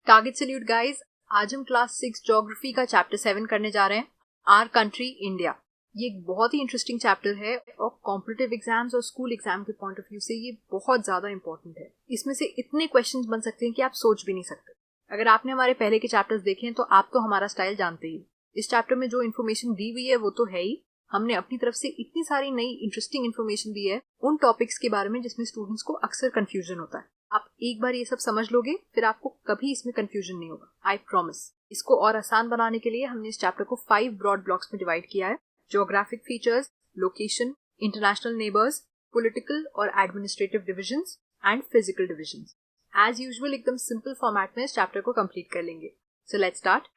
Target salute guys, आज हम class 6 geography का चैप्टर 7 करने जा रहे हैं, आवर कंट्री इंडिया। ये एक बहुत ही इंटरेस्टिंग चैप्टर है और कॉम्पिटिटिव एग्जाम्स और स्कूल एग्जाम के पॉइंट ऑफ व्यू से ये बहुत ज्यादा इंपॉर्टेंट है। इसमें से इतने क्वेश्चंस बन सकते हैं कि आप सोच भी नहीं सकते। अगर आपने हमारे पहले के चैप्टर्स देखे हैं तो आप तो हमारा स्टाइल जानते ही। इस चैप्टर में जो इन्फॉर्मेशन दी हुई है वो तो है ही, हमने अपनी तरफ से इतनी सारी नई इंटरेस्टिंग इन्फॉर्मेशन दी है उन टॉपिक्स के बारे में जिसमें स्टूडेंट्स को अक्सर कंफ्यूजन होता है। आप एक बार ये सब समझ लोगे फिर आपको कभी इसमें कंफ्यूजन नहीं होगा, आई प्रॉमिस। इसको और आसान बनाने के लिए हमने इस चैप्टर को 5 ब्रॉड ब्लॉक्स में डिवाइड किया है। Geographic features, location, international neighbours, political और administrative divisions and physical divisions. As usual एकदम सिंपल फॉर्मेट में इस चैप्टर को कंप्लीट कर लेंगे। So let's start.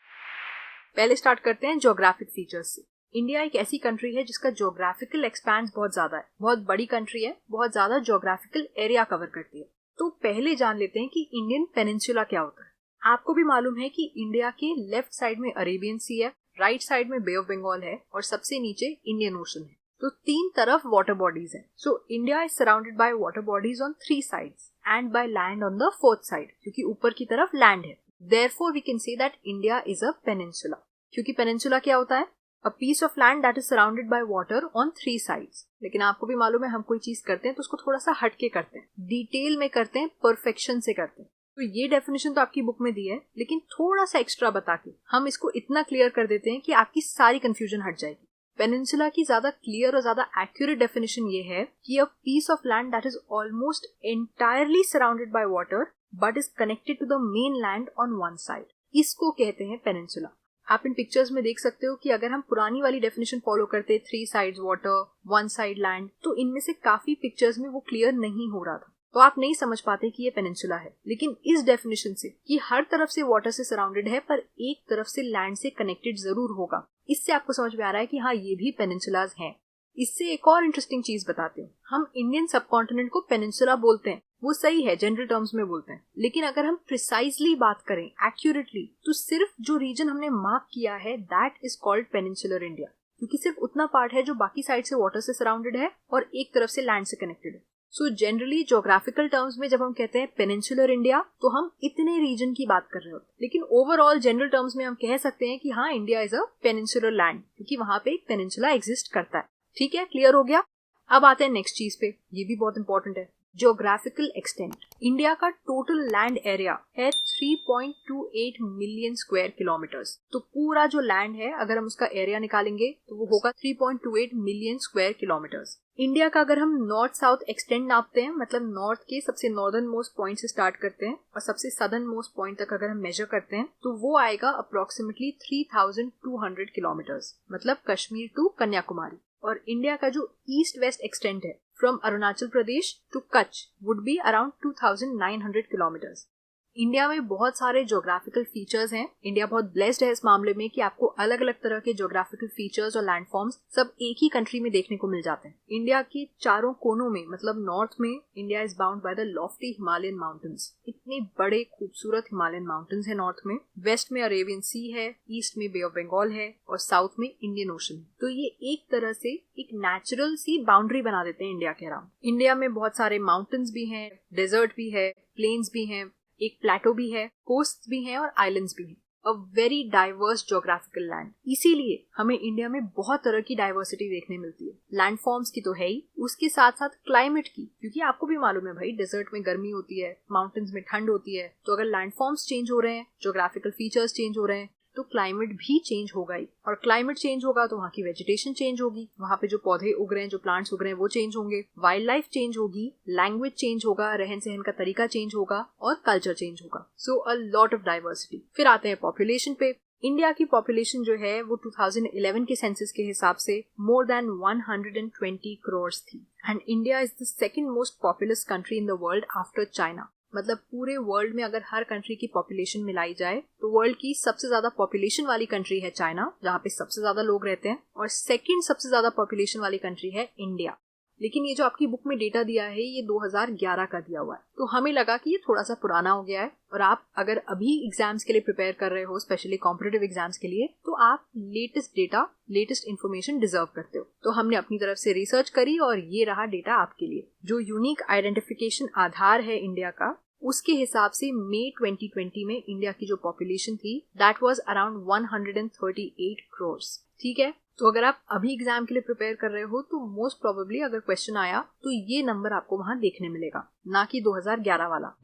पहले स्टार्ट करते हैं ज्योग्राफिक फीचर्स से। इंडिया एक ऐसी कंट्री है जिसका ज्योग्राफिकल एक्सपेंस बहुत ज्यादा है, बहुत बड़ी कंट्री है, बहुत ज्यादा ज्योग्राफिकल एरिया कवर करती है। तो पहले जान लेते हैं कि इंडियन पेनिनसुला क्या होता है। आपको भी मालूम है कि इंडिया के लेफ्ट साइड में अरेबियन सी है, राइट साइड में बे ऑफ बंगाल है और सबसे नीचे इंडियन ओशन है। तो तीन तरफ वाटर बॉडीज हैं। So India is surrounded by water bodies on 3 sides and by land on the 4th side, क्योंकि ऊपर की तरफ लैंड है। Therefore we can say that India is a peninsula. क्योंकि पेनिनसुला क्या होता है? A piece of land that is surrounded by water on 3 sides। लेकिन आपको भी मालूम है हम कोई चीज करते हैं तो उसको थोड़ा सा हटके करते हैं, डिटेल में करते हैं, परफेक्शन से करते हैं। तो ये डेफिनेशन तो आपकी बुक में दी है, लेकिन थोड़ा सा एक्स्ट्रा बता के हम इसको इतना क्लियर कर देते हैं कि आपकी सारी कंफ्यूजन हट जाएगी। पेनिनसुला की ज्यादा क्लियर और ज्यादा एक्यूरेट डेफिनेशन ये है कि a piece of land that is almost entirely surrounded by water but is connected to the main land on one side, इसको कहते हैं पेनिनसुला। आप इन पिक्चर्स में देख सकते हो कि अगर हम पुरानी वाली डेफिनेशन फॉलो करते 3 साइड्स वाटर 1 साइड लैंड, तो इनमें से काफी पिक्चर्स में वो क्लियर नहीं हो रहा था, तो आप नहीं समझ पाते कि ये पेनिनसुला है। लेकिन इस डेफिनेशन से कि हर तरफ से वाटर से सराउंडेड है पर एक तरफ से लैंड से कनेक्टेड जरूर होगा, इससे आपको समझ में आ रहा है कि हाँ ये भी पेनिनसुलाज हैं। इससे एक और इंटरेस्टिंग चीज बताते हैं। हम इंडियन सबकॉन्टिनेंट को पेनिनसुला बोलते हैं, वो सही है, जनरल टर्म्स में बोलते हैं। लेकिन अगर हम प्रिसाइजली बात करें, एक्यूरेटली, तो सिर्फ जो रीजन हमने मार्क किया है that is called peninsular India, क्योंकि सिर्फ उतना पार्ट है जो बाकी साइड से वाटर से सराउंडेड है और एक तरफ से लैंड से कनेक्टेड है। सो जनरली ज्योग्राफिकल टर्म्स में जब हम कहते हैं पेनिनसुलर इंडिया तो हम इतने रीजन की बात कर रहे होते हैं। लेकिन ओवरऑल जनरल टर्म्स में हम कह सकते हैं कि हाँ India is a peninsular land, क्योंकि वहां पे एक पेनिनसुला एग्जिस्ट करता है। ठीक है, क्लियर हो गया। अब आते हैं नेक्स्ट चीज पे, ये भी बहुत इंपॉर्टेंट है, ज्योग्राफिकल एक्सटेंट। इंडिया का टोटल लैंड एरिया है 3.28 मिलियन स्क्वायर किलोमीटर्स। तो पूरा जो लैंड है अगर हम उसका एरिया निकालेंगे तो वो होगा 3.28 मिलियन स्क्वायर किलोमीटर्स। इंडिया का अगर हम नॉर्थ साउथ एक्सटेंट नापते हैं, मतलब नॉर्थ के सबसे नॉर्दर्न मोस्ट पॉइंट से स्टार्ट करते हैं और सबसे सदर्न मोस्ट पॉइंट तक अगर हम मेजर करते हैं तो वो आएगा अप्रोक्सीमेटली 3200 किलोमीटर्स, मतलब कश्मीर टू कन्याकुमारी। और इंडिया का जो ईस्ट वेस्ट एक्सटेंट है from Arunachal Pradesh to Kutch would be around 2900 kilometres. India में बहुत सारे ज्योग्राफिकल फीचर्स हैं। इंडिया बहुत ब्लेस्ड है इस मामले में कि आपको अलग अलग तरह के ज्योग्राफिकल फीचर्स और लैंडफॉर्म्स सब एक ही कंट्री में देखने को मिल जाते हैं। इंडिया के चारों कोनों में, मतलब नॉर्थ में India is bound by the Lofty Himalayan mountains. इतने बड़े खूबसूरत हिमालयन माउंटेन्स है नॉर्थ में। वेस्ट में अरेबियन सी है, ईस्ट में बे ऑफ बंगाल है और साउथ में इंडियन ओशन है। तो ये एक तरह से एक नेचुरल सी बाउंड्री बना देते हैं इंडिया के अराउंड। इंडिया में बहुत सारे माउंटेन्स भी हैं, डेजर्ट भी है, प्लेन्स भी हैं, एक प्लेटो भी है, कोस्ट भी है और आइलैंड्स भी हैं। A very diverse geographical land. इसीलिए हमें इंडिया में बहुत तरह की डाइवर्सिटी देखने मिलती है। लैंडफॉर्म्स की तो है ही, उसके साथ साथ क्लाइमेट की, क्योंकि आपको भी मालूम है भाई डेजर्ट में गर्मी होती है, माउंटेन्स में ठंड होती है। तो अगर लैंडफॉर्म्स चेंज हो रहे हैं, ज्योग्राफिकल फीचर्स चेंज हो रहे हैं, तो क्लाइमेट भी चेंज होगा ही। और क्लाइमेट चेंज होगा तो वहाँ की वेजिटेशन चेंज होगी, वहाँ पे जो पौधे उग रहे हैं, जो प्लांट्स उग रहे हैं वो चेंज होंगे, वाइल्ड लाइफ चेंज होगी, लैंग्वेज चेंज होगा, रहन सहन का तरीका चेंज होगा और कल्चर चेंज होगा। सो अ लॉट ऑफ डाइवर्सिटी। फिर आते हैं पॉपुलेशन पे। इंडिया की पॉपुलेशन जो है वो 2011 के सेंसस के हिसाब से मोर देन 120 करोड़ थी। And India is the second most populous country in the world after China. मतलब पूरे वर्ल्ड में अगर हर कंट्री की पॉपुलेशन मिलाई जाए तो वर्ल्ड की सबसे ज्यादा पॉपुलेशन वाली कंट्री है चाइना, जहाँ पे सबसे ज्यादा लोग रहते हैं, और सेकंड सबसे ज्यादा पॉपुलेशन वाली कंट्री है इंडिया। लेकिन ये जो आपकी बुक में डेटा दिया है ये 2011 का दिया हुआ है, तो हमें लगा कि ये थोड़ा सा पुराना हो गया है। और आप अगर अभी एग्जाम्स के लिए प्रिपेयर कर रहे हो, स्पेशली कॉम्पिटिटिव एग्जाम्स के लिए, तो आप latest data, latest information deserve करते हो। तो हमने अपनी तरफ से रिसर्च करी और ये रहा डेटा आपके लिए। जो यूनिक आइडेंटिफिकेशन आधार है इंडिया का, उसके हिसाब से मई 2020 में इंडिया की जो पॉपुलेशन थी दैट वाज अराउंड 138 करोड़। ठीक है, तो अगर आप अभी एग्जाम के लिए प्रिपेयर कर रहे हो तो मोस्ट प्रोबेबली अगर क्वेश्चन आया तो ये नंबर आपको वहां देखने मिलेगा, ना कि 2011 वाला।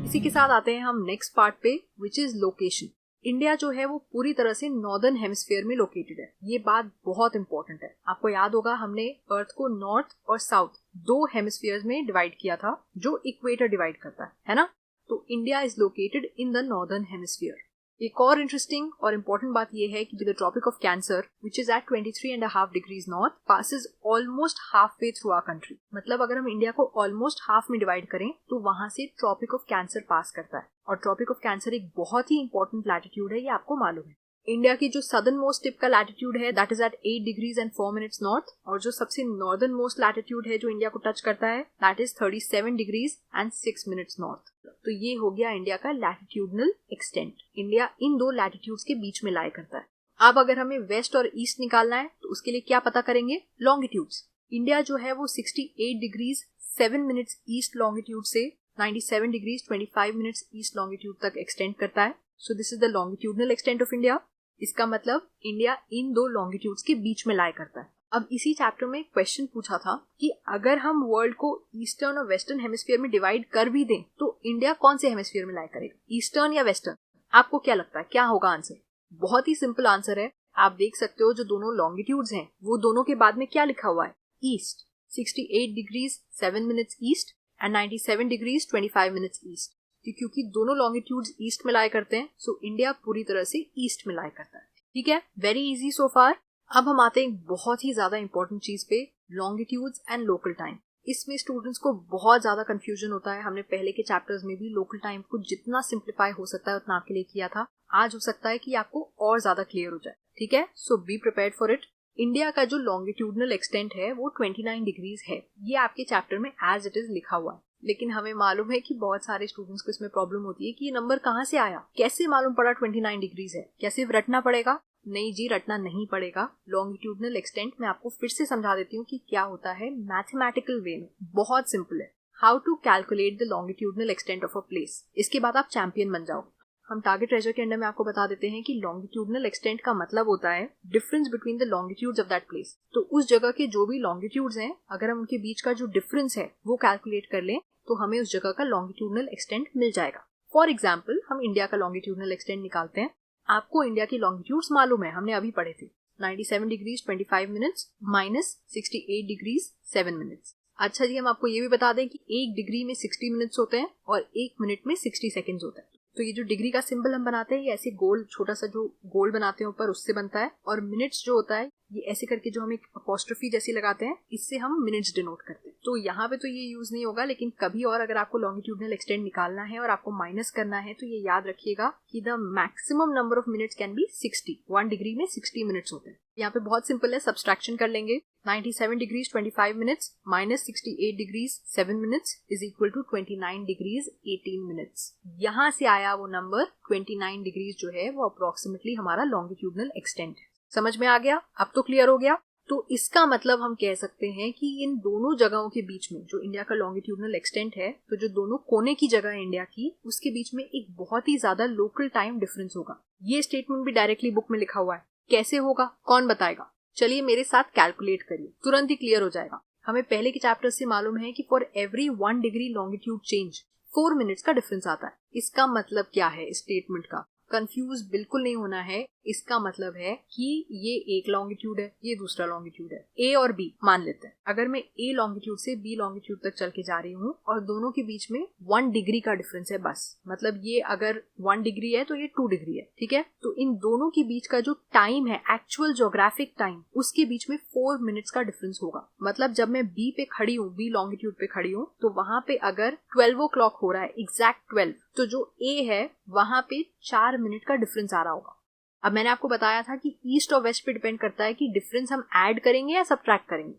इसी के साथ आते हैं हम नेक्स्ट पार्ट पे, विच इज लोकेशन। इंडिया जो है वो पूरी तरह से नॉर्दर्न हेमिस्फीयर में लोकेटेड है। ये बात बहुत इंपॉर्टेंट है। आपको याद होगा हमने अर्थ को नॉर्थ और साउथ दो हेमिस्फीयर्स में डिवाइड किया था, जो इक्वेटर डिवाइड करता है ना। तो India is located in the northern hemisphere. एक और इंटरेस्टिंग और इम्पोर्टेंट बात यह है कि the Tropic of Cancer which is at 23.5 degrees north passes almost half way through our country. मतलब अगर हम इंडिया को ऑलमोस्ट हाफ में डिवाइड करें तो वहां से ट्रॉपिक ऑफ कैंसर पास करता है। और ट्रॉपिक ऑफ कैंसर एक बहुत ही इंपॉर्टेंट लैटिट्यूड है, ये आपको मालूम है। इंडिया की जो सदर्न मोस्ट टिप का लैटिट्यूड है that is at 8 degrees and 4 minutes north, और जो सबसे नॉर्दर्न मोस्ट लैटिट्यूड है जो इंडिया को टच करता है that is 37 degrees and 6 minutes north. तो ये हो गया इंडिया का लैटिट्यूडनल एक्सटेंट। इंडिया इन दो लैटिट्यूड्स के बीच में लाई करता है। अब अगर हमें वेस्ट और ईस्ट निकालना है तो उसके लिए क्या पता करेंगे? लॉन्गिट्यूड्स। इंडिया जो है वो 68 डिग्रीज 7 मिनट्स ईस्ट लॉन्गिट्यूड से 97 डिग्रीज 25 मिनट्स ईस्ट लॉन्गिट्यूड तक एक्सटेंड करता है। So this is the longitudinal extent of India. इसका मतलब इंडिया इन दो लॉन्गिट्यूड्स के बीच में लाई करता है। अब इसी चैप्टर में क्वेश्चन पूछा था कि अगर हम वर्ल्ड को ईस्टर्न और वेस्टर्न हेमिस्फीयर में डिवाइड कर भी दें तो इंडिया कौन से हेमिस्फीयर में लाई करेगा, ईस्टर्न या वेस्टर्न? आपको क्या लगता है क्या होगा आंसर? बहुत ही सिंपल आंसर है। आप देख सकते हो जो दोनों लॉन्गिट्यूड्स हैं वो दोनों के बाद में क्या लिखा हुआ है? East. 68 degrees 7 minutes east and 97 degrees 25 minutes east. क्योंकि दोनों लॉन्गिट्यूड्स ईस्ट में लाई करते हैं सो इंडिया पूरी तरह से ईस्ट में लाई करता है। ठीक है, वेरी इजी सो फार। अब हम आते हैं बहुत ही ज्यादा इंपॉर्टेंट चीज पे, लॉन्गिट्यूड्स एंड लोकल टाइम। इसमें स्टूडेंट्स को बहुत ज्यादा कंफ्यूजन होता है। हमने पहले के चैप्टर्स में भी लोकल टाइम को जितना सिंप्लीफाई हो सकता है उतना आपके लिए किया था। आज हो सकता है कि आपको और ज्यादा क्लियर हो जाए। ठीक है, so be prepared for it. India का जो लॉन्गिट्यूडनल एक्सटेंट है वो 29 डिग्रीज है। ये आपके चैप्टर में एज इट इज लिखा हुआ है, लेकिन हमें मालूम है कि बहुत सारे स्टूडेंट्स को इसमें प्रॉब्लम होती है कि ये नंबर कहाँ से आया, कैसे मालूम पड़ा 29 डिग्रीज है, क्या सिर्फ रटना पड़ेगा? नहीं जी, रटना नहीं पड़ेगा। लॉन्गिट्यूडनल एक्सटेंट मैं आपको फिर से समझा देती हूँ कि क्या होता है मैथमेटिकल वे में। बहुत सिंपल है, how to calculate the longitudinal extent of a place. इसके बाद आप चैंपियन बन जाओ। हम टारगेट ट्रेजर के अंडर में आपको बता देते हैं कि लॉन्गिट्यूडनल एक्सटेंट का मतलब होता है difference between the longitudes of that place. तो उस जगह के जो भी लॉन्गिट्यूड्स हैं अगर हम उनके बीच का जो डिफरेंस है वो कैलकुलेट कर लें तो हमें उस जगह का लॉन्गिट्यूडनल एक्सटेंट मिल जाएगा। फॉर एग्जाम्पल हम इंडिया का लॉन्गिट्यूडनल एक्सटेंट निकालते हैं। आपको इंडिया की लॉन्गिट्यूड्स मालूम है, हमने अभी पढ़े थे। 97 degrees 25 minutes minus 68 degrees 7 minutes. अच्छा जी, हम आपको ये भी बता दें कि 1 डिग्री में 60 मिनट्स होते हैं और 1 मिनट में 60 सेकेंड्स होता है। तो ये जो डिग्री का सिंबल हम बनाते हैं ये ऐसे गोल, छोटा सा जो गोल बनाते हैं ऊपर, उससे बनता है। और मिनट्स जो होता है ये ऐसे करके जो हम एक अपॉस्ट्रोफी जैसी लगाते हैं, इससे हम मिनट्स डिनोट करते हैं। तो यहाँ पे तो ये यूज नहीं होगा, लेकिन कभी और अगर आपको लॉन्गिट्यूडनल एक्सटेंट निकालना है और आपको माइनस करना है तो ये याद रखिएगा कि the maximum number of minutes can be 60। 1 degree में 60 मिनट्स होते हैं। यहाँ पे बहुत सिंपल है, सब्सट्रैक्शन कर लेंगे। 97 degrees 25 minutes minus 68 degrees 7 minutes is equal to 29 degrees 18 minutes. यहाँ से आया वो नंबर 29 डिग्रीज जो है वो अप्रोक्सीमेटली हमारा लॉन्गिट्यूडनल एक्सटेंट है। समझ में आ गया? अब तो क्लियर हो गया। तो इसका मतलब हम कह सकते हैं कि इन दोनों जगहों के बीच में जो इंडिया का लॉन्गिट्यूडनल एक्सटेंट है, तो जो दोनों कोने की जगह है इंडिया की, उसके बीच में एक बहुत ही ज्यादा लोकल टाइम डिफरेंस होगा। ये स्टेटमेंट भी डायरेक्टली बुक में लिखा हुआ है। कैसे होगा, कौन बताएगा? चलिए मेरे साथ कैलकुलेट करिए, तुरंत ही क्लियर हो जाएगा। हमें पहले के चैप्टर से मालूम है कि for every 1 degree longitude change 4 minutes का डिफरेंस आता है। इसका मतलब क्या है इस स्टेटमेंट का? कंफ्यूज बिल्कुल नहीं होना है। इसका मतलब है कि ये एक लॉन्गिट्यूड है, ये दूसरा लॉन्गिट्यूड है। ए और बी मान लेते हैं। अगर मैं ए लॉन्गिट्यूड से बी लॉन्गिट्यूड तक चल के जा रही हूँ और दोनों के बीच में 1 डिग्री का डिफरेंस है बस, मतलब ये अगर 1 डिग्री है तो ये 2 डिग्री है। ठीक है, तो इन दोनों के बीच का जो टाइम है, एक्चुअल ज्योग्राफिक टाइम, उसके बीच में 4 मिनट्स का डिफरेंस होगा। मतलब जब मैं बी पे खड़ी हूँ, बी लॉन्गिट्यूड पे खड़ी हूँ, तो वहां पे अगर 12 o'clock हो रहा है, एग्जैक्ट 12, तो जो ए है वहां पे 4 मिनट का डिफरेंस आ रहा होगा। अब मैंने आपको बताया था कि ईस्ट और वेस्ट पे डिपेंड करता है कि डिफरेंस हम ऐड करेंगे या सब्ट्रैक्ट करेंगे।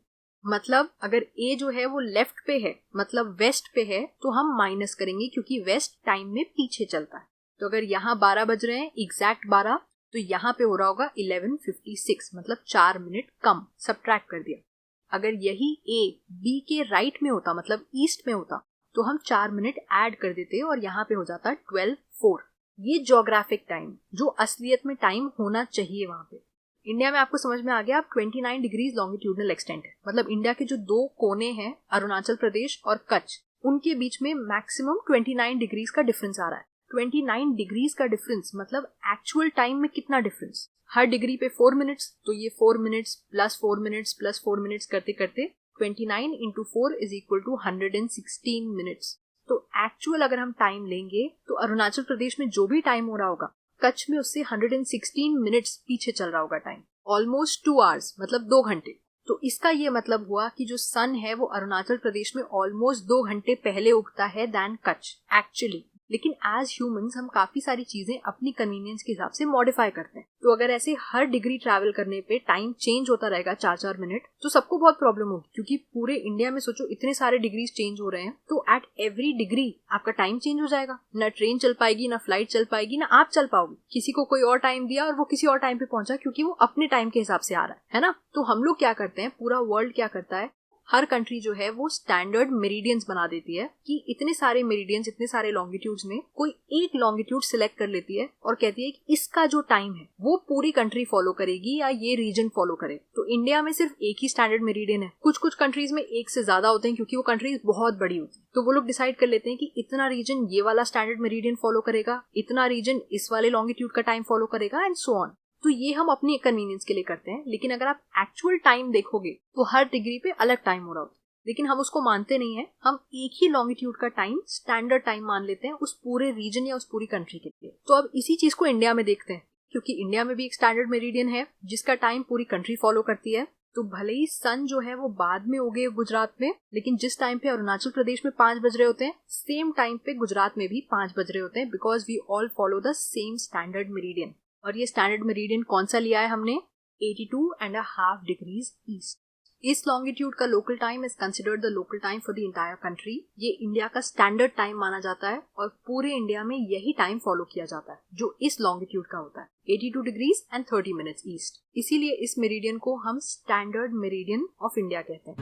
मतलब अगर ए जो है वो लेफ्ट पे है, मतलब वेस्ट पे है, तो हम माइनस करेंगे क्योंकि वेस्ट टाइम में पीछे चलता है। तो अगर यहाँ 12 बज रहे हैं, एग्जैक्ट 12, तो यहाँ पे हो रहा होगा 11:56, मतलब 4 मिनट कम, सब्ट्रैक्ट कर दिया। अगर यही ए बी के राइट में होता, मतलब ईस्ट में होता, तो हम 4 मिनट ऐड कर देते और यहाँ पे हो जाता 12:04। ये ज्योग्राफिक टाइम, जो असलियत में टाइम होना चाहिए वहां पे। इंडिया में आपको समझ में आ गया, अब 29 डिग्रीज लॉन्गिट्यूडनल एक्सटेंट है, मतलब इंडिया के जो 2 कोने हैं, अरुणाचल प्रदेश और कच्छ, उनके बीच में मैक्सिमम 29 डिग्रीज का डिफरेंस आ रहा है। 29 डिग्रीज का डिफरेंस मतलब एक्चुअल टाइम में कितना डिफरेंस, हर डिग्री पे 4 मिनट्स, तो ये 4 minutes plus 4 minutes plus 4 minutes करते करते 29 into 4 is equal to 116 minutes. तो एक्चुअल अगर हम टाइम लेंगे तो अरुणाचल प्रदेश में जो भी टाइम हो रहा होगा, कच्छ में उससे 116 मिनट्स पीछे चल रहा होगा टाइम, ऑलमोस्ट 2 आवर्स, मतलब 2 घंटे। तो इसका ये मतलब हुआ कि जो सन है वो अरुणाचल प्रदेश में ऑलमोस्ट 2 घंटे पहले उगता है दैन कच्छ एक्चुअली। लेकिन एज ह्यूमंस हम काफी सारी चीजें अपनी कन्वीनियंस के हिसाब से मॉडिफाई करते हैं। तो अगर ऐसे हर डिग्री ट्रैवल करने पे टाइम चेंज होता रहेगा 4-4 मिनट, तो सबको बहुत प्रॉब्लम होगी, क्योंकि पूरे इंडिया में सोचो इतने सारे डिग्रीज चेंज हो रहे हैं, तो एट एवरी डिग्री आपका टाइम चेंज हो जाएगा। ना ट्रेन चल पाएगी, ना फ्लाइट चल पाएगी, ना आप चल पाओगे। किसी को कोई और टाइम दिया और वो किसी और टाइम पे पहुंचा, क्योंकि वो अपने टाइम के हिसाब से आ रहा है ना। तो हम लोग क्या करते हैं, पूरा वर्ल्ड क्या करता है, हर कंट्री जो है वो स्टैंडर्ड मेरिडियंस बना देती है कि इतने सारे मेरिडियंस, इतने सारे लॉन्गिट्यूड्स में कोई एक लॉन्गिट्यूड सिलेक्ट कर लेती है और कहती है कि इसका जो टाइम है वो पूरी कंट्री फॉलो करेगी या ये रीजन फॉलो करे। तो इंडिया में सिर्फ एक ही स्टैंडर्ड मेरिडियन है, कुछ कुछ कंट्रीज में एक से ज्यादा होते हैं, क्योंकि वो कंट्रीज बहुत बड़ी होती है। तो वो लोग डिसाइड कर लेते हैं कि इतना रीजन ये वाला स्टैंडर्ड मेरिडियन फॉलो करेगा, इतना रीजन इस वाले लॉन्गिट्यूड का टाइम फॉलो करेगा, एंड सो ऑन। तो ये हम अपनी कन्वीनियंस के लिए करते हैं। लेकिन अगर आप एक्चुअल टाइम देखोगे तो हर डिग्री पे अलग टाइम हो रहा होता है, लेकिन हम उसको मानते नहीं है। हम एक ही लॉन्गिट्यूड का टाइम स्टैंडर्ड टाइम मान लेते हैं उस पूरे रीजन या उस पूरी कंट्री के लिए। तो अब इसी चीज को इंडिया में देखते हैं, क्योंकि इंडिया में भी एक स्टैंडर्ड मेरिडियन है जिसका टाइम पूरी कंट्री फॉलो करती है। तो भले ही सन जो है वो बाद में उगे गुजरात में, लेकिन जिस टाइम पे अरुणाचल प्रदेश में 5 बज रहे होते हैं, सेम टाइम पे गुजरात में भी 5 बज रहे होते हैं, because we all follow the same standard meridian. और ये स्टैंडर्ड मेरिडियन कौन सा लिया है हमने, 82.5 डिग्रीज ईस्ट। इस लॉन्गिट्यूड का local time is considered the local time for the entire country. ये इंडिया का स्टैंडर्ड टाइम माना जाता है और पूरे इंडिया में यही टाइम फॉलो किया जाता है जो इस लॉन्गिट्यूड का होता है, 82 डिग्रीज एंड 30 मिनट्स ईस्ट। इसीलिए इस मेरिडियन को हम स्टैंडर्ड मेरिडियन ऑफ इंडिया कहते हैं।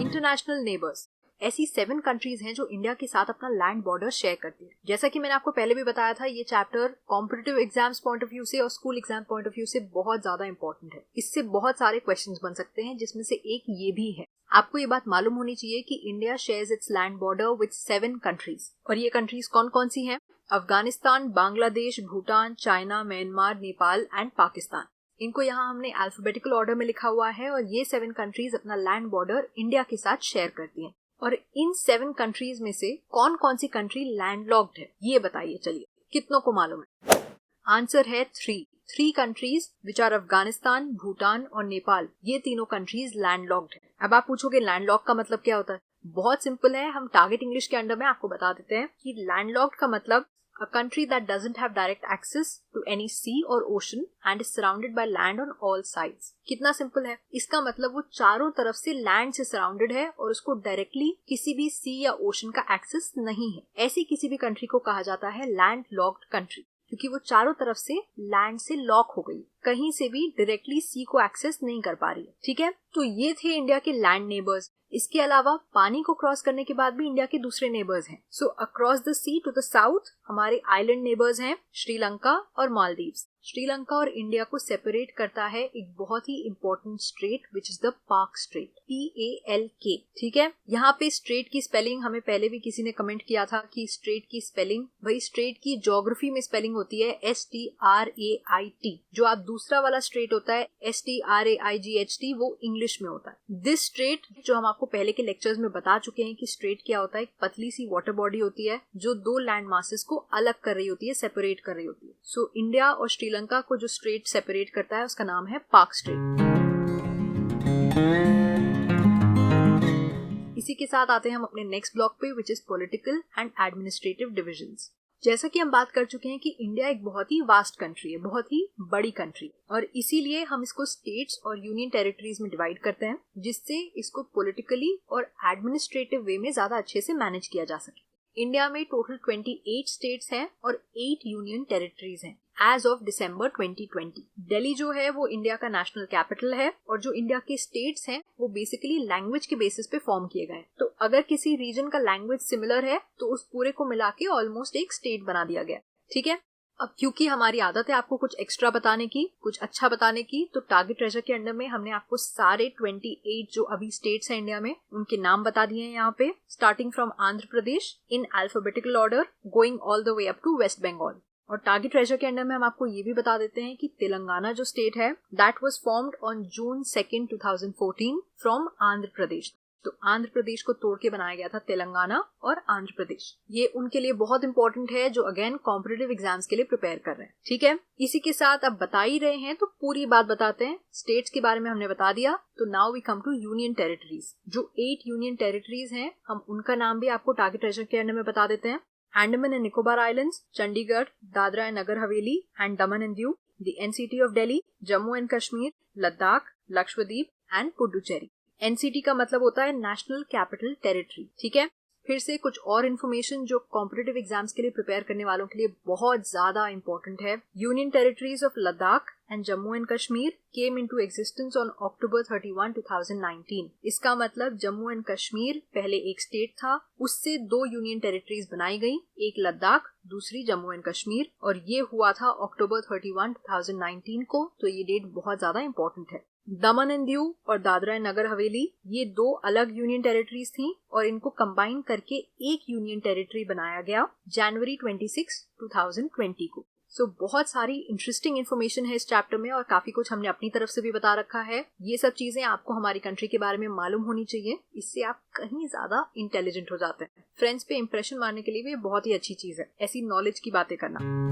इंटरनेशनल नेबर्स, ऐसी 7 कंट्रीज हैं जो इंडिया के साथ अपना लैंड बॉर्डर शेयर करती है। जैसा कि मैंने आपको पहले भी बताया था, ये chapter competitive exams point of view से और school exam point of view से बहुत ज्यादा इंपॉर्टेंट है। इससे बहुत सारे क्वेश्चंस बन सकते हैं, जिसमें से एक ये भी है। आपको ये बात मालूम होनी चाहिए कि India shares it's land border with 7 countries. और ये कंट्रीज कौन कौन सी हैं? Afghanistan, Bangladesh, Bhutan, China, Myanmar, Nepal and Pakistan. इनको यहाँ हमने अल्फाबेटिकल ऑर्डर में लिखा हुआ है और ये 7 कंट्रीज अपना लैंड बॉर्डर इंडिया के साथ शेयर करती हैं। और इन 7 कंट्रीज में से कौन कौन सी कंट्री लैंडलॉक्ड है, ये बताइए। चलिए, कितनों को मालूम है? आंसर है 3 countries which are Afghanistan, Bhutan और नेपाल। ये तीनों कंट्रीज लैंडलॉक्ड है। अब आप पूछोगे लैंडलॉक का मतलब क्या होता है? बहुत सिंपल है, हम टारगेट इंग्लिश के अंडर में आपको बता देते हैं कि लैंडलॉक्ड का मतलब a country that doesn't have direct access to any sea or ocean and is surrounded by land on all sides। कितना सिंपल है। इसका मतलब वो चारों तरफ से लैंड से सराउंडेड है और उसको डायरेक्टली किसी भी सी या ओशन का एक्सेस नहीं है। ऐसी किसी भी कंट्री को कहा जाता है लैंड लॉक्ड कंट्री, क्योंकि वो चारों तरफ से लैंड से लॉक हो गई, कहीं से भी डायरेक्टली सी को एक्सेस नहीं कर पा रही है। ठीक है, तो ये थे इंडिया के लैंड नेबर्स। इसके अलावा पानी को क्रॉस करने के बाद भी इंडिया के दूसरे नेबर्स हैं। So across the sea to the south हमारे आइलैंड नेबर्स हैं श्रीलंका और मालदीव्स। श्रीलंका और इंडिया को सेपरेट करता है एक बहुत ही important strait which is the Palk strait, PALK। ठीक है, यहाँ पे स्ट्रेट की स्पेलिंग हमें पहले भी किसी ने कमेंट किया था कि स्ट्रेट की स्पेलिंग, भाई स्ट्रेट की ज्योग्राफी में स्पेलिंग होती है STRAIT। जो आप दूसरा वाला स्ट्रेट होता है STRAIGHT, वो इंग्लिश में होता है। दिस स्ट्रेट, जो हम आपको पहले के लेक्चर्स में बता चुके हैं कि स्ट्रेट क्या होता है, एक पतली सी वाटर बॉडी होती है जो 2 लैंड मासेस को अलग कर रही होती है, सेपरेट कर रही होती है। सो इंडिया और श्रीलंका को जो स्ट्रेट सेपरेट करता है उसका नाम है पार्क स्ट्रेट। इसी के साथ आते हैं हम अपने नेक्स्ट ब्लॉक पे, which is political and administrative divisions. जैसा कि हम बात कर चुके हैं कि इंडिया एक बहुत ही वास्ट कंट्री है, बहुत ही बड़ी कंट्री, और इसीलिए हम इसको स्टेट्स और यूनियन टेरिटरीज में डिवाइड करते हैं, जिससे इसको पॉलिटिकली और एडमिनिस्ट्रेटिव वे में ज्यादा अच्छे से मैनेज किया जा सके। इंडिया में टोटल 28 स्टेट्स हैं और 8 यूनियन टेरिटरीज हैं। As of December 2020। दिल्ली जो है वो इंडिया का नेशनल कैपिटल है और जो इंडिया के स्टेट्स हैं वो बेसिकली लैंग्वेज के बेसिस पे फॉर्म किए गए हैं। तो अगर किसी रीजन का लैंग्वेज सिमिलर है तो उस पूरे को मिला के ऑलमोस्ट एक स्टेट बना दिया गया। ठीक है, अब क्योंकि हमारी आदत है आपको कुछ एक्स्ट्रा बताने की, कुछ अच्छा बताने की, तो टारगेट ट्रेजर के अंडर में हमने आपको सारे 28 जो अभी स्टेट्स हैं इंडिया में उनके नाम बता दिए हैं यहाँ पे, starting from Andhra Pradesh in alphabetical order going all the way up to West Bengal. और टारगेट ट्रेजर के अंडर में हम आपको ये भी बता देते हैं कि तेलंगाना जो स्टेट है that was formed on June 2, 2014 from Andhra Pradesh. तो आंध्र प्रदेश को तोड़ के बनाया गया था तेलंगाना और आंध्र प्रदेश। ये उनके लिए बहुत इंपॉर्टेंट है जो अगेन कॉम्पिटिटिव एग्जाम्स के लिए प्रिपेयर कर रहे हैं। ठीक है, इसी के साथ अब बता ही रहे हैं तो पूरी बात बताते हैं। स्टेट्स के बारे में हमने बता दिया, तो now we come to union territories. जो 8 यूनियन टेरिटरीज हैं हम उनका नाम भी आपको टारगेट ट्रेजर के अंडर में बता देते हैं। Andaman and Nicobar islands, Chandigarh, Dadra and Nagar Haveli and Daman and Diu, the NCT of Delhi, Jammu and Kashmir, Ladakh, Lakshadweep and Puducherry. NCT का मतलब होता है नेशनल कैपिटल टेरिटरी। ठीक है, फिर से कुछ और इन्फॉर्मेशन जो कॉम्पिटिटिव एग्जाम्स के लिए प्रिपेयर करने वालों के लिए बहुत ज्यादा इंपॉर्टेंट है। Union territories of Ladakh and Jammu and Kashmir came into existence on October 31, 2019। इसका मतलब जम्मू एंड कश्मीर पहले एक स्टेट था, उससे 2 यूनियन टेरिटरीज बनाई गई, एक लद्दाख, दूसरी जम्मू एंड कश्मीर, और ये हुआ था अक्टूबर 31, 2019 को। तो ये डेट बहुत ज्यादा इंपॉर्टेंट है। दमन एंड दीव और दादरा एंड नगर हवेली ये 2 अलग यूनियन टेरिटरीज थी और इनको कंबाइन करके एक यूनियन टेरिटरी बनाया गया जनवरी 26, 2020 को। सो बहुत सारी इंटरेस्टिंग इन्फॉर्मेशन है इस चैप्टर में और काफी कुछ हमने अपनी तरफ से भी बता रखा है। ये सब चीजें आपको हमारी कंट्री के बारे में मालूम होनी चाहिए, इससे आप कहीं ज्यादा इंटेलिजेंट हो जाते हैं। फ्रेंड्स पे इंप्रेशन मारने के लिए भी बहुत ही अच्छी चीज है ऐसी नॉलेज की बातें करना।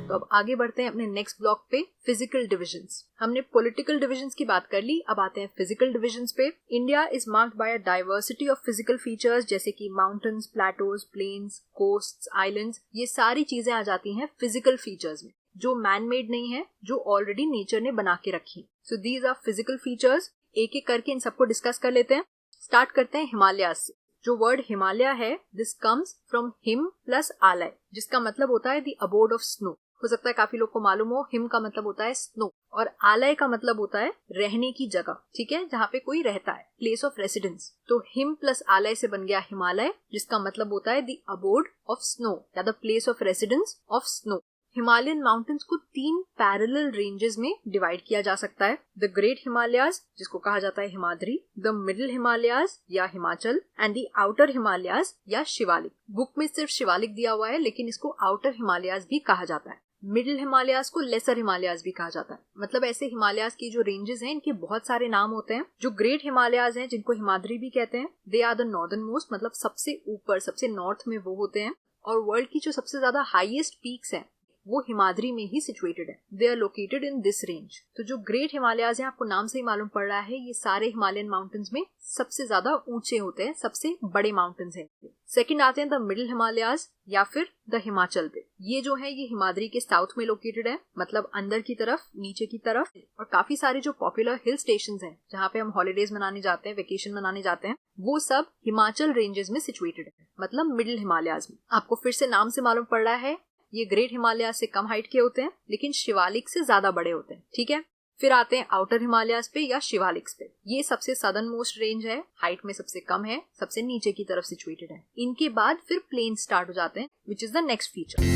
तो अब आगे बढ़ते हैं अपने नेक्स्ट ब्लॉक पे, फिजिकल डिविजन्स। हमने पॉलिटिकल डिविजन्स की बात कर ली, अब आते हैं फिजिकल डिविजन्स पे। India is marked by a diversity of physical features जैसे कि mountains, plateaus, plains, coasts, islands. ये सारी चीजें आ जाती हैं फिजिकल फीचर्स में, जो मैन मेड नहीं है, जो ऑलरेडी नेचर ने बना के रखी। So these are physical features. एक एक करके इन सबको डिस्कस कर लेते हैं। स्टार्ट करते हैं हिमालय से। जो वर्ड हिमालय है this comes from him plus आलय, जिसका मतलब होता है द अबोर्ड ऑफ स्नो। हो सकता है काफी लोग को मालूम हो, हिम का मतलब होता है स्नो और आलय का मतलब होता है रहने की जगह। ठीक है, जहाँ पे कोई रहता है, प्लेस ऑफ रेसिडेंस। तो हिम प्लस आलय से बन गया हिमालय, जिसका मतलब होता है द अबोर्ड ऑफ स्नो या the place of residence of snow. Himalayan mountains को 3 पैरेलल रेंजेस में डिवाइड किया जा सकता है। द ग्रेट हिमालयाज जिसको कहा जाता है हिमाद्री, द मिडिल हिमालयाज या Himachal and the outer Himalayas या शिवालिक। बुक में सिर्फ शिवालिक दिया हुआ है लेकिन इसको आउटर हिमालयाज भी कहा जाता है। मिडिल हिमालयाज को लेसर हिमालयाज भी कहा जाता है। मतलब ऐसे हिमालयाज की जो रेंजेस हैं इनके बहुत सारे नाम होते हैं। जो ग्रेट हिमालयाज हैं जिनको हिमाद्री भी कहते हैं, they are the northern most, मतलब सबसे ऊपर सबसे नॉर्थ में वो होते हैं। और वर्ल्ड की जो सबसे ज्यादा हाईएस्ट पीक्स हैं वो हिमाद्री में ही सिचुएटेड है। They are located in this range. तो जो ग्रेट हिमालयाज हैं, आपको नाम से ही मालूम पड़ रहा है, ये सारे हिमालयन माउंटेन्स में सबसे ज्यादा ऊंचे होते हैं, सबसे बड़े माउंटेन्स हैं। सेकंड आते हैं द मिडिल हिमालयाज या फिर द हिमाचल पे। ये जो है ये हिमाद्री के साउथ में लोकेटेड है, मतलब अंदर की तरफ, नीचे की तरफ। और काफी सारे जो पॉपुलर हिल स्टेशन हैं जहाँ पे हम हॉलीडेज मनाने जाते हैं, वेकेशन मनाने जाते हैं, वो सब हिमाचल रेंजेस में सिचुएटेड है, मतलब मिडिल हिमालयाज में। आपको फिर से नाम से मालूम पड़ रहा है ये ग्रेट हिमालय से कम हाइट के होते हैं लेकिन शिवालिक से ज्यादा बड़े होते हैं। ठीक है, फिर आते हैं आउटर हिमालयाज पे या शिवालिक्स पे। ये सबसे सदर्न मोस्ट रेंज है, हाइट में सबसे कम है, सबसे नीचे की तरफ सिचुएटेड है। इनके बाद फिर प्लेन स्टार्ट हो जाते हैं विच is the next feature.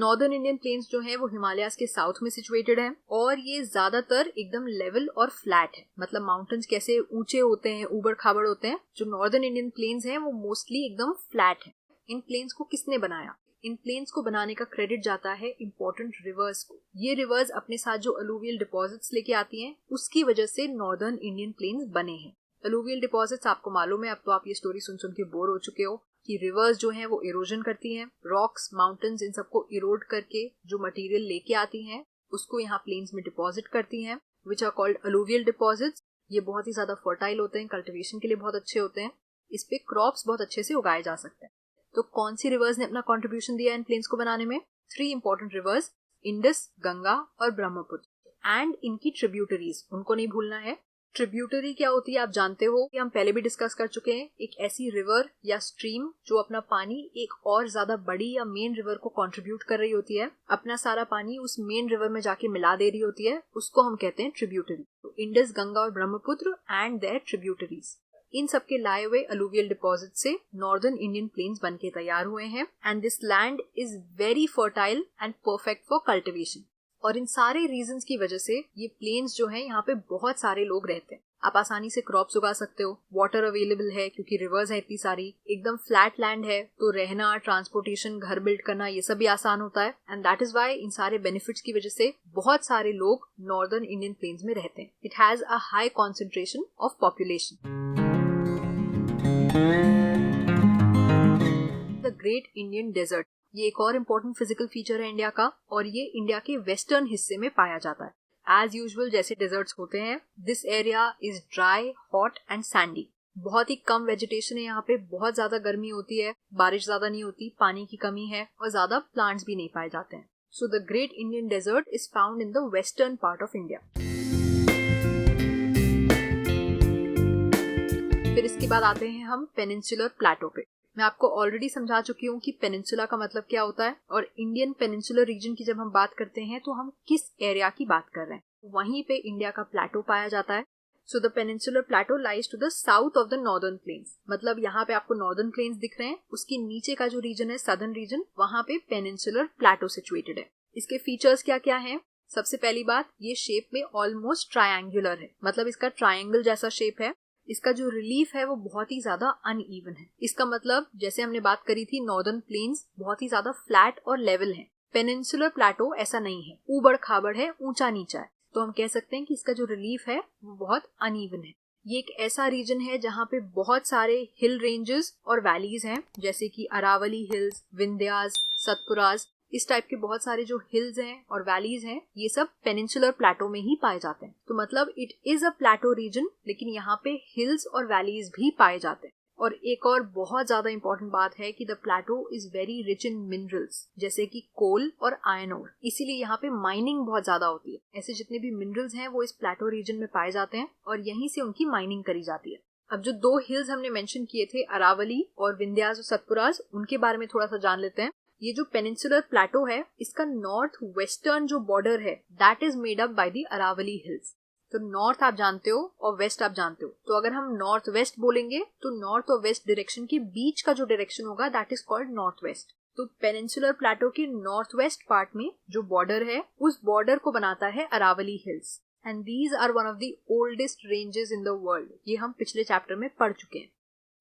Northern Indian plains जो है वो हिमालयाज के साउथ में सिचुएटेड है और ये ज्यादातर एकदम लेवल और फ्लैट है। मतलब माउंटेन्स कैसे ऊंचे होते हैं, ऊबड़ खाबड़ होते हैं, जो नॉर्दर्न इंडियन प्लेन्स हैं वो मोस्टली एकदम फ्लैट है। इन प्लेन्स को किसने बनाया? इन प्लेन्स को बनाने का क्रेडिट जाता है इंपॉर्टेंट रिवर्स को। ये रिवर्स अपने साथ जो अलूवियल डिपॉजिट्स लेके आती हैं, उसकी वजह से नॉर्दर्न इंडियन प्लेन्स बने हैं। अलूवियल डिपॉजिट्स आपको मालूम है, अब तो आप ये स्टोरी सुन सुन के बोर हो चुके हो कि रिवर्स जो हैं वो इरोजन करती हैं, रॉक्स, माउंटेन्स, इन सबको इरोड करके जो मटेरियल लेके आती हैं उसको यहाँ प्लेन्स में डिपॉजिट करती हैं, which are called alluvial deposits. ये बहुत ही ज्यादा फर्टाइल होते हैं, कल्टिवेशन के लिए बहुत अच्छे होते हैं, इस पे क्रॉप्स बहुत अच्छे से उगाए जा सकते हैं। तो कौन सी रिवर्स ने अपना कॉन्ट्रीब्यूशन दिया इन प्लेन्स को बनाने में? 3 इंपॉर्टेंट रिवर्स, इंडस, गंगा और ब्रह्मपुत्र, एंड इनकी ट्रिब्यूटरीज, उनको नहीं भूलना है। ट्रिब्यूटरी क्या होती है आप जानते हो, कि हम पहले भी डिस्कस कर चुके हैं। एक ऐसी रिवर या स्ट्रीम जो अपना पानी एक और ज्यादा बड़ी या मेन रिवर को कंट्रीब्यूट कर रही होती है, अपना सारा पानी उस मेन रिवर में जाके मिला दे रही होती है, उसको हम कहते हैं ट्रिब्यूटरी। तो इंडस, गंगा और ब्रह्मपुत्र एंड देयर ट्रिब्यूटरीज, इन सब के लाए हुए अलुवियल डिपॉजिट से नॉर्दर्न इंडियन प्लेन्स बनके तैयार हुए हैं। And this land is very fertile and perfect for cultivation. और इन सारे रीजंस की वजह से ये प्लेन्स जो है यहाँ पे बहुत सारे लोग रहते हैं। आप आसानी से क्रॉप्स उगा सकते हो, वाटर अवेलेबल है क्योंकि रिवर्स है इतनी सारी, एकदम फ्लैट लैंड है, तो रहना, ट्रांसपोर्टेशन, घर बिल्ड करना ये सब भी आसान होता है। एंड दैट इज वाई इन सारे बेनिफिट्स की वजह से बहुत सारे लोग नॉर्दर्न इंडियन प्लेन्स में रहते हैं। It has a high concentration of population. The great Indian desert, ये एक और इम्पोर्टेंट फिजिकल फीचर है इंडिया का, और ये इंडिया के वेस्टर्न हिस्से में पाया जाता है। एज यूजुअल जैसे डेजर्ट्स होते हैं, this area is dry, hot and Sandy. बहुत ही कम वेजिटेशन है यहाँ पे, बहुत ज्यादा गर्मी होती है, बारिश ज्यादा नहीं होती, पानी की कमी है और ज्यादा प्लांट्स भी नहीं पाए जाते हैं। So the great Indian desert is found in the western part of India. फिर इसके बाद आते हैं हम पेनिनसुलर प्लेटो पे। मैं आपको ऑलरेडी समझा चुकी हूँ कि पेनिनसुला का मतलब क्या होता है, और इंडियन पेनिनसुलर रीजन की जब हम बात करते हैं तो हम किस एरिया की बात कर रहे हैं। वहीं पे इंडिया का प्लेटो पाया जाता है। So the peninsular plateau lies to the south of the northern plains. मतलब यहाँ पे आपको नॉर्दर्न प्लेन्स दिख रहे हैं, उसके नीचे का जो रीजन है सदर्न रीजन, वहाँ पे पेनिनसुलर प्लेटो सिचुएटेड है। इसके फीचर्स क्या क्या है? सबसे पहली बात, ये शेप में ऑलमोस्ट ट्रायंगुलर है, मतलब इसका ट्रायंगल जैसा शेप है। इसका जो रिलीफ है वो बहुत ही ज्यादा अनइवन है। इसका मतलब जैसे हमने बात करी थी, नॉर्दर्न प्लेन्स बहुत ही ज्यादा फ्लैट और लेवल है। पेनिनसुलर प्लेटो ऐसा नहीं है, ऊबड़ खाबड़ है, ऊंचा नीचा है। तो हम कह सकते हैं कि इसका जो रिलीफ है वो बहुत अनइवन है। ये एक ऐसा रीजन है जहाँ पे बहुत सारे हिल रेंजेस और वैलीज हैं, जैसे कि अरावली हिल्स, विंध्यास, सतपुरास, इस टाइप के बहुत सारे जो हिल्स हैं और वैलीज हैं, ये सब पेनिनसुलर प्लेटो में ही पाए जाते हैं। तो मतलब it is a plateau region, लेकिन यहाँ पे हिल्स और वैलीज भी पाए जाते हैं। और एक और बहुत ज्यादा इंपॉर्टेंट बात है कि the plateau is very rich in minerals, जैसे कि कोल और आयरन ओर। इसीलिए यहाँ पे माइनिंग बहुत ज्यादा होती है। ऐसे जितने भी मिनरल्स हैं वो इस प्लेटो रीजन में पाए जाते हैं और यहीं से उनकी माइनिंग करी जाती है। अब जो दो हिल्स हमने मेंशन किए थे, अरावली और विंध्यास और सतपुरास, उनके बारे में थोड़ा सा जान लेते हैं। ये जो पेनिनसुलर प्लेटो है, इसका नॉर्थ वेस्टर्न जो बॉर्डर है, that is made up by the Aravalli hills. तो नॉर्थ आप जानते हो और वेस्ट आप जानते हो, तो अगर हम नॉर्थ वेस्ट बोलेंगे तो नॉर्थ और वेस्ट डायरेक्शन के बीच का जो डायरेक्शन होगा that is called north west. तो पेनिनसुलर प्लेटो के नॉर्थ वेस्ट पार्ट में जो बॉर्डर है, उस बॉर्डर को बनाता है Aravalli hills. And these are one of the oldest ranges in the world. ये हम पिछले चैप्टर में पढ़ चुके हैं।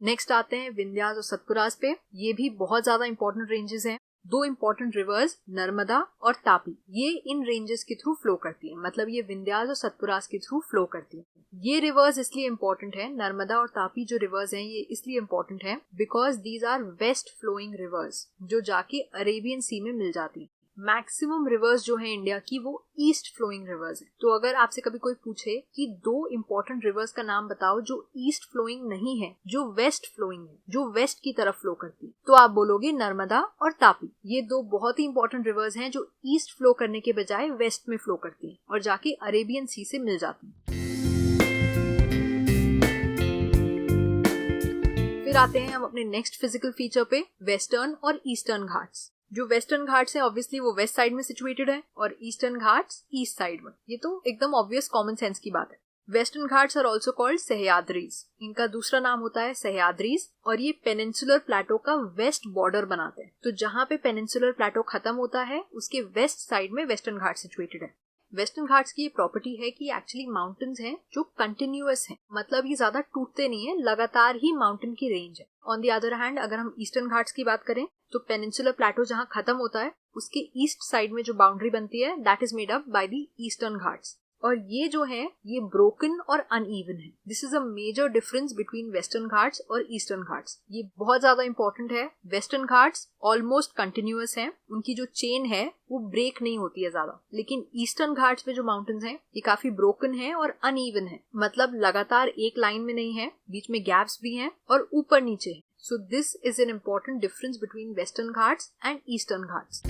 नेक्स्ट आते हैं विंध्यास और सतपुरास पे। ये भी बहुत ज्यादा इंपॉर्टेंट रेंजेस हैं। दो इंपॉर्टेंट रिवर्स नर्मदा और तापी, ये इन रेंजेस के थ्रू फ्लो करती है। मतलब ये विंध्यास और सतपुरास के थ्रू फ्लो करती है। ये रिवर्स इसलिए इंपॉर्टेंट है, नर्मदा और तापी जो रिवर्स हैं ये इसलिए इंपॉर्टेंट है because these are west flowing rivers, जो जाके अरेबियन सी में मिल जाती है। मैक्सिमम रिवर्स जो है इंडिया की वो ईस्ट फ्लोइंग रिवर्स है। तो अगर आपसे कभी कोई पूछे कि दो इंपॉर्टेंट रिवर्स का नाम बताओ जो ईस्ट फ्लोइंग नहीं है, जो वेस्ट फ्लोइंग है, जो वेस्ट की तरफ फ्लो करती है, तो आप बोलोगे नर्मदा और तापी। ये दो बहुत ही इंपॉर्टेंट रिवर्स हैं जो ईस्ट फ्लो करने के बजाय वेस्ट में फ्लो करती है और जाके अरेबियन सी से मिल जाती है। फिर आते हैं हम अपने नेक्स्ट फिजिकल फीचर पे, वेस्टर्न और ईस्टर्न घाट्स। जो वेस्टर्न घाट्स है ऑब्वियसली वो वेस्ट साइड में सिचुएटेड है और ईस्टर्न घाट्स ईस्ट साइड में। ये तो एकदम ऑब्वियस कॉमन सेंस की बात है। Western Ghats are also called Sahyadris. इनका दूसरा नाम होता है सह्याद्रीज और ये पेनिनसुलर प्लेटो का वेस्ट बॉर्डर बनाते हैं। तो जहाँ पे पेनिनसुलर प्लेटो खत्म होता है उसके वेस्ट साइड में वेस्टर्न घाट सिचुएटेड है। वेस्टर्न घाट्स की ये प्रॉपर्टी है कि एक्चुअली माउंटेन्स हैं जो कंटिन्यूअस हैं, मतलब ये ज्यादा टूटते नहीं है, लगातार ही माउंटेन की रेंज है। ऑन द अदर हैंड अगर हम ईस्टर्न घाट्स की बात करें तो पेनिनसुलर प्लेटो जहाँ खत्म होता है उसके ईस्ट साइड में जो बाउंड्री बनती है that is made up by the Eastern Ghats. और ये जो है ये ब्रोकन और अनइवन है। This is a major difference between Western Ghats और ईस्टर्न घाट्स। ये बहुत ज्यादा इंपॉर्टेंट है। वेस्टर्न घाट्स ऑलमोस्ट कंटिन्यूअस हैं, उनकी जो चेन है वो ब्रेक नहीं होती है ज्यादा, लेकिन ईस्टर्न घाट्स में जो माउंटेन्स हैं ये काफी ब्रोकन है और अनइवन है, मतलब लगातार एक लाइन में नहीं है, बीच में गैप्स भी हैं और ऊपर नीचे है। So this is an important difference between Western Ghats and eastern Ghats.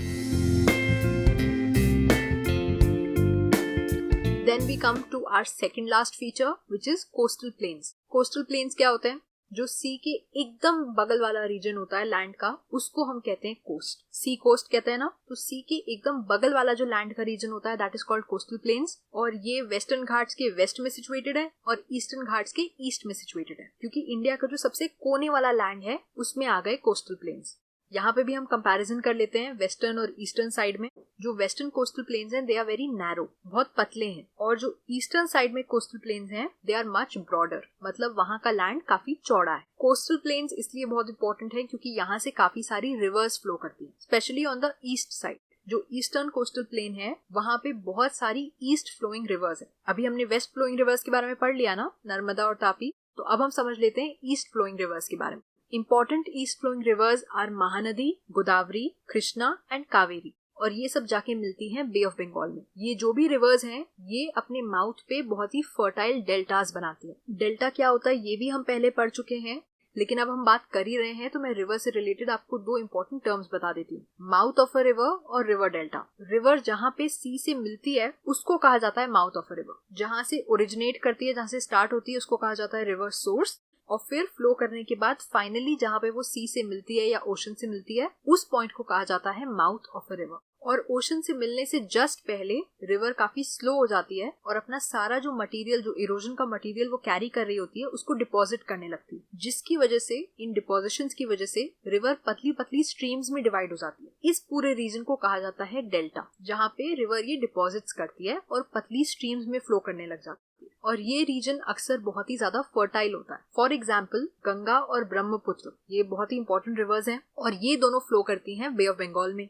Then we come to our second last feature, which is coastal plains. Coastal plains क्या होते हैं? जो सी के एकदम बगल वाला रीजन होता है लैंड का, उसको हम कहते हैं कोस्ट. सी कोस्ट कहते हैं ना, तो सी के एकदम बगल वाला जो लैंड का रीजन होता है that is called coastal planes. और ये वेस्टर्न घाट्स के वेस्ट में सिचुएटेड है और ईस्टर्न घाट्स के ईस्ट में सिचुएटेड है, क्योंकि इंडिया का जो सबसे कोने वाला लैंड है उसमें आ गए कोस्टल प्लेन्स. यहाँ पे भी हम कंपैरिजन कर लेते हैं वेस्टर्न और ईस्टर्न साइड में. जो वेस्टर्न कोस्टल प्लेन्स हैं दे आर वेरी नैरो, बहुत पतले हैं, और जो ईस्टर्न साइड में कोस्टल प्लेन्स हैं दे आर मच ब्रॉडर, मतलब वहाँ का लैंड काफी चौड़ा है. कोस्टल प्लेन्स इसलिए बहुत इंपॉर्टेंट है क्योंकि यहाँ से काफी सारी रिवर्स फ्लो करती हैं, specially on the east side. जो ईस्टर्न कोस्टल प्लेन है वहाँ पे बहुत सारी ईस्ट फ्लोइंग रिवर्स है. अभी हमने वेस्ट फ्लोइंग रिवर्स के बारे में पढ़ लिया ना, नर्मदा और तापी, तो अब हम समझ लेते हैं ईस्ट फ्लोइंग रिवर्स के बारे में. Important east flowing rivers are Mahanadi, Godavari, Krishna and Kaveri, और ये सब जाके मिलती हैं बे ऑफ बंगाल में. ये जो भी रिवर्स हैं ये अपने माउथ पे बहुत ही फर्टाइल डेल्टास बनाती हैं. डेल्टा क्या होता है ये भी हम पहले पढ़ चुके हैं, लेकिन अब हम बात कर ही रहे हैं तो मैं रिवर से रिलेटेड आपको दो इंपॉर्टेंट टर्म्स बता देती हूँ. माउथ ऑफ अ रिवर और रिवर डेल्टा. रिवर जहाँ पे सी से मिलती है उसको कहा जाता है माउथ ऑफ अ रिवर. जहाँ से ओरिजिनेट करती है, जहाँ से स्टार्ट होती है, उसको कहा जाता है रिवर सोर्स. और फिर फ्लो करने के बाद फाइनली जहाँ पे वो सी से मिलती है या ओशन से मिलती है उस पॉइंट को कहा जाता है माउथ ऑफ अ रिवर. और ओशन से मिलने से जस्ट पहले रिवर काफी स्लो हो जाती है और अपना सारा जो मटेरियल, जो इरोजन का मटेरियल वो कैरी कर रही होती है, उसको डिपॉजिट करने लगती है, जिसकी वजह से, इन डिपॉजिशंस की वजह से रिवर पतली पतली स्ट्रीम्स में डिवाइड हो जाती है. इस पूरे रीजन को कहा जाता है डेल्टा, जहाँ पे रिवर ये डिपॉजिट्स करती है और पतली स्ट्रीम्स में फ्लो करने लग जाती है. और ये रीजन अक्सर बहुत ही ज्यादा फर्टाइल होता है. फॉर एग्जाम्पल गंगा और ब्रह्मपुत्र, ये बहुत ही इंपॉर्टेंट रिवर्स हैं और ये दोनों फ्लो करती हैं बे ऑफ बंगाल में.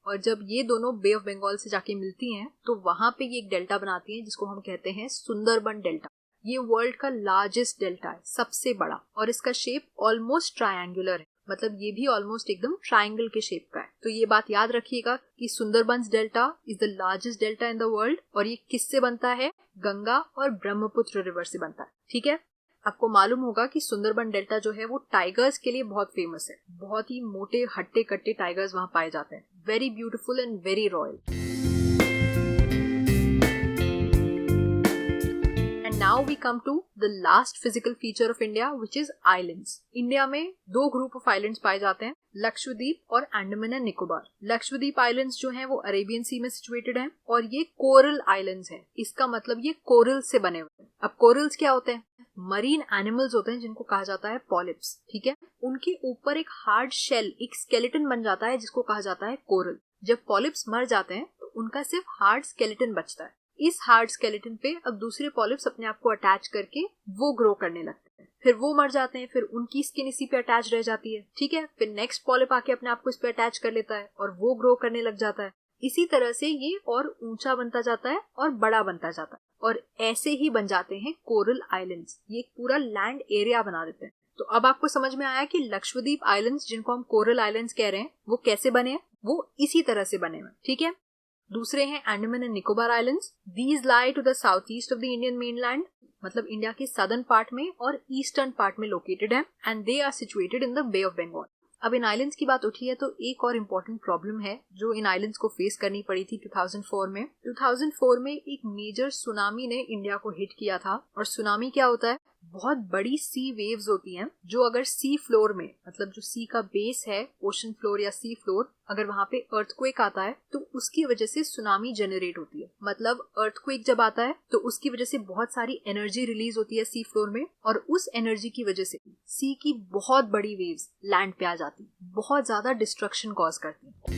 और जब ये दोनों बे ऑफ बंगाल से जाके मिलती हैं तो वहां पे ये एक डेल्टा बनाती हैं जिसको हम कहते हैं सुंदरबन डेल्टा. ये वर्ल्ड का लार्जेस्ट डेल्टा है, सबसे बड़ा, और इसका शेप ऑलमोस्ट ट्रायंगुलर है, मतलब ये भी ऑलमोस्ट एकदम ट्रायंगल के शेप का है. तो ये बात याद रखिएगा कि Sundarbans delta is the largest delta in the world, और ये किससे बनता है? गंगा और ब्रह्मपुत्र रिवर से बनता है. ठीक है, आपको मालूम होगा कि सुंदरबन डेल्टा जो है वो टाइगर्स के लिए बहुत फेमस है. बहुत ही मोटे हट्टे कट्टे टाइगर्स वहां पाए जाते हैं. Very beautiful and very royal. Now we come to the last physical feature of India, which is islands. India में दो ग्रुप ऑफ आइलैंड्स पाए जाते हैं, लक्षद्वीप और अंडमान एंड निकोबार. लक्षद्वीप आइलैंड्स जो हैं वो अरेबियन सी में सिचुएटेड हैं और ये कोरल आइलैंड्स हैं. इसका मतलब ये कोरल से बने हुए हैं. अब कोरल्स क्या होते हैं? मरीन एनिमल्स होते हैं जिनको कहा जाता है पॉलिप्स. ठीक है, उनके ऊपर एक हार्ड शेल, एक स्केलेटन बन जाता है जिसको कहा जाता है कोरल. जब पॉलिप्स मर जाते हैं तो उनका सिर्फ हार्ड स्केलेटन बचता है. इस हार्ड स्केलेटन पे अब दूसरे पॉलिप्स अपने आप को अटैच करके वो ग्रो करने लगते हैं. फिर वो मर जाते हैं, फिर उनकी स्किन इसी पे अटैच रह जाती है. ठीक है, फिर नेक्स्ट पॉलिप आके अपने आप को इस पे अटैच कर लेता है और वो ग्रो करने लग जाता है. इसी तरह से ये और ऊंचा बनता जाता है और बड़ा बनता जाता है, और ऐसे ही बन जाते हैं कोरल आइलैंड्स. ये पूरा लैंड एरिया बना देते हैं. तो अब आपको समझ में आया कि लक्षद्वीप आइलैंड्स, जिनको हम कोरल आइलैंड्स कह रहे हैं, वो कैसे बने हैं? वो इसी तरह से बने हुए. ठीक है, दूसरे हैं Andaman and Nicobar islands. These lie to the south east of the Indian mainland, मतलब इंडिया के सदर्न पार्ट में और ईस्टर्न पार्ट में लोकेटेड है, and they are situated in the Bay of Bengal. अब इन आइलैंड्स की बात उठी है तो एक और इम्पोर्टेंट प्रॉब्लम है जो इन आइलैंड्स को फेस करनी पड़ी थी 2004 में. 2004 में एक मेजर सुनामी ने इंडिया को हिट किया था. और सुनामी क्या होता है? बहुत बड़ी सी वेव्स होती हैं जो अगर सी फ्लोर में, मतलब जो सी का बेस है, ओशन फ्लोर या सी फ्लोर, अगर वहां पे अर्थक्वेक आता है तो उसकी वजह से सुनामी जनरेट होती है. मतलब अर्थक्वेक जब आता है तो उसकी वजह से बहुत सारी एनर्जी रिलीज होती है सी फ्लोर में, और उस एनर्जी की वजह से सी की बहुत बड़ी वेव्स लैंड पे आ जाती है, बहुत ज्यादा डिस्ट्रक्शन कॉज करती है.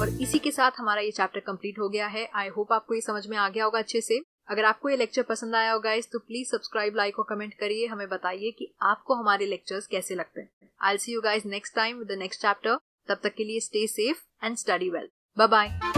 और इसी के साथ हमारा ये चैप्टर कंप्लीट हो गया है. आई होप आपको ये समझ में आ गया होगा अच्छे से. अगर आपको ये लेक्चर पसंद आया होगा तो प्लीज सब्सक्राइब, लाइक और कमेंट करिए. हमें बताइए कि आपको हमारे लेक्चर्स कैसे लगते हैं. I will see you guys next time with the next chapter. तब तक के लिए stay safe and study well. Bye bye.